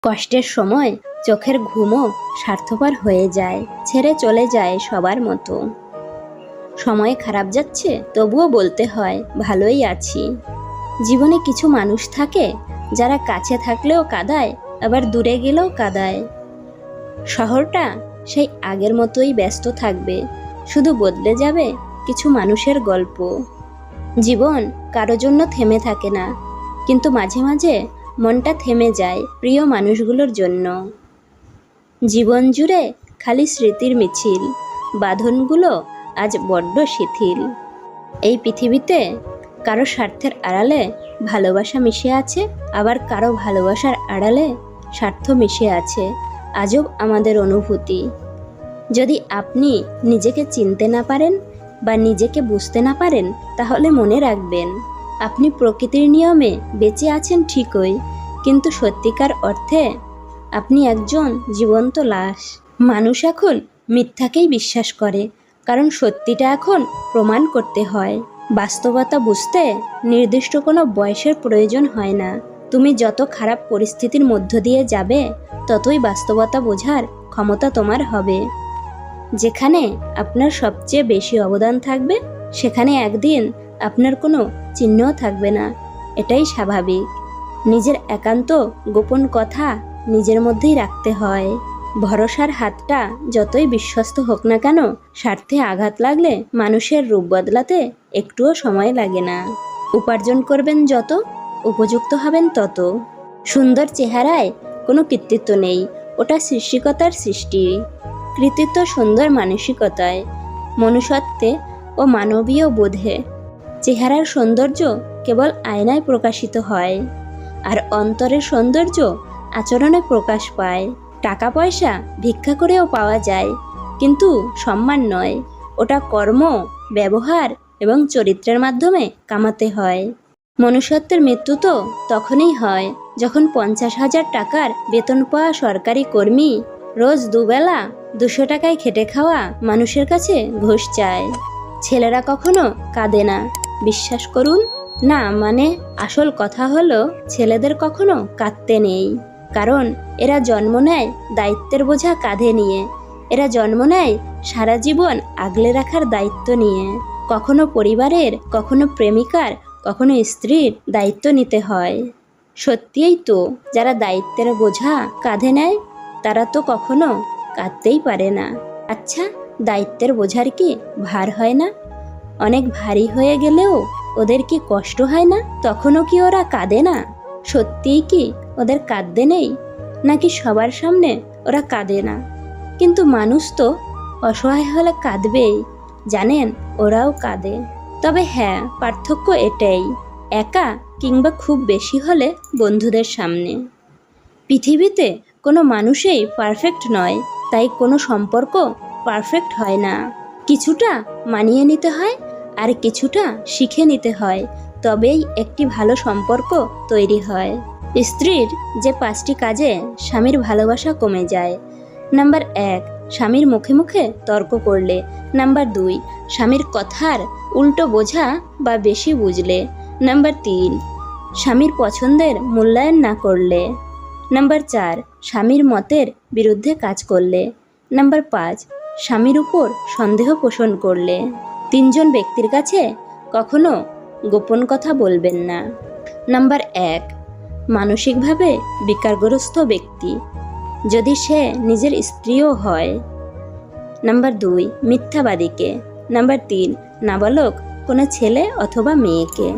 কষ্টের সময় চোখের ঘুমও স্বার্থপর হয়ে যায়, ছেড়ে চলে যায় সবার মতো। সময় খারাপ যাচ্ছে, তবুও বলতে হয় ভালোই আছি। জীবনে কিছু মানুষ থাকে যারা কাছে থাকলেও কাঁদায়, আবার দূরে গেলেও কাঁদায়। শহরটা সেই আগের মতোই ব্যস্ত থাকবে, শুধু বদলে যাবে কিছু মানুষের গল্প। জীবন কারো জন্য থেমে থাকে না, কিন্তু মাঝে মাঝে মনটা থেমে যায় প্রিয় মানুষগুলোর জন্য। জীবন জুড়ে খালি স্মৃতির মিছিল, বাঁধনগুলো আজ বড্ড শিথিল। এই পৃথিবীতে কারো স্বার্থের আড়ালে ভালোবাসা মিশে আছে, আবার কারো ভালোবাসার আড়ালে স্বার্থ মিশে আছে আজব আমাদের অনুভূতি। যদি আপনি নিজেকে চিনতে না পারেন বা নিজেকে বুঝতে না পারেন, তাহলে মনে রাখবেন আপনি প্রকৃতির নিয়মে বেঁচে আছেন ঠিকই, কিন্তু সত্যিকার অর্থে আপনি একজন জীবন্ত লাশ। মানুষ এখন মিথ্যাকেই বিশ্বাস করে, কারণ সত্যিটা এখন প্রমাণ করতে হয়। বাস্তবতা বুঝতে নির্দিষ্ট কোনো বয়সের প্রয়োজন হয় না। তুমি যত খারাপ পরিস্থিতির মধ্য দিয়ে যাবে, ততই বাস্তবতা বোঝার ক্ষমতা তোমার হবে। যেখানে আপনার সবচেয়ে বেশি অবদান থাকবে, সেখানে একদিন আপনার কোনো চিহ্নও থাকবে না। এটাই স্বাভাবিক। নিজের একান্ত গোপন কথা নিজের মধ্যেই রাখতে হয়। ভরসার হাতটা যতই বিশ্বস্ত হোক না কেন, স্বার্থে আঘাত লাগলে মানুষের রূপ বদলাতে একটুও সময় লাগে না। উপার্জন করবেন যত, উপযুক্ত হবেন তত। সুন্দর চেহারায় কোনো কৃতিত্ব নেই, ওটা সৃষ্টিকর্তার সৃষ্টি। কৃতিত্ব সুন্দর মানসিকতায়, মনুষ্যত্বে ও মানবীয় বোধে। চেহারার সৌন্দর্য কেবল আয়নায় প্রকাশিত হয়, আর অন্তরের সৌন্দর্য আচরণে প্রকাশ পায়। টাকা পয়সা ভিক্ষা করেও পাওয়া যায়, কিন্তু সম্মান নয়। ওটা কর্ম, ব্যবহার এবং চরিত্রের মাধ্যমে কামাতে হয়। মনুষ্যত্বের মৃত্যু তো তখনই হয় যখন 50,000 টাকার বেতন পাওয়া সরকারি কর্মী রোজ দুবেলা 200 টাকায় খেটে খাওয়া মানুষের কাছে ঘুষ চায়। ছেলেরা কখনো কাঁদে না, বিশ্বাস করুন। না, মানে আসল কথা হলো, ছেলেদের কখনো কাঁদতে নেই, কারণ এরা জন্ম নেয় দায়িত্বের বোঝা কাঁধে নিয়ে। এরা জন্ম নেয় সারা জীবন আগলে রাখার দায়িত্ব নিয়ে। কখনো পরিবারের, কখনো প্রেমিকার, কখনো স্ত্রীর দায়িত্ব নিতে হয়। সত্যিই তো, যারা দায়িত্বের বোঝা কাঁধে নেয় তারা তো কখনো কাঁদতেই পারে না। আচ্ছা, দায়িত্বের বোঝার কি ভার হয় না? অনেক ভারী হয়ে গেলেও ওদের কি কষ্ট হয় না? তখনও কি ওরা কাঁদে না? সত্যিই কি ওদের কাঁদতে নেই, নাকি সবার সামনে ওরা কাঁদে না? কিন্তু মানুষ তো অসহায় হলে কাঁদবেই, জানেন, ওরাও কাঁদে। তবে হ্যাঁ, পার্থক্য এটাই, একা কিংবা খুব বেশি হলে বন্ধুদের সামনে। পৃথিবীতে কোনো মানুষই পারফেক্ট নয়, তাই কোনো সম্পর্ক পারফেক্ট হয় না। কিছুটা মানিয়ে নিতে হয়, আর কিছুটা শিখে নিতে হয়, তবেই একটি ভালো সম্পর্ক তৈরি হয়। স্ত্রীর যে 5টি কাজে স্বামীর ভালোবাসা কমে যায়। নাম্বার 1, স্বামীর মুখে মুখে তর্ক করলে। নাম্বার 2, স্বামীর কথার উল্টো বোঝা বা বেশি বুঝলে। নাম্বার 3, স্বামীর পছন্দের মূল্যায়ন না করলে। নাম্বার 4, স্বামীর মতের বিরুদ্ধে কাজ করলে। নাম্বার 5, স্বামীর উপর সন্দেহ পোষণ করলে। 3 জন ব্যক্তির কাছে কখনো গোপন কথা বলবেন না। নাম্বার 1, মানসিকভাবে বিকারগ্রস্ত ব্যক্তি, যদি সে নিজের স্ত্রীও হয়। নাম্বার 2, মিথ্যাবাদীকে। নাম্বার 3, নাবালক কোনো ছেলে অথবা মেয়েকে।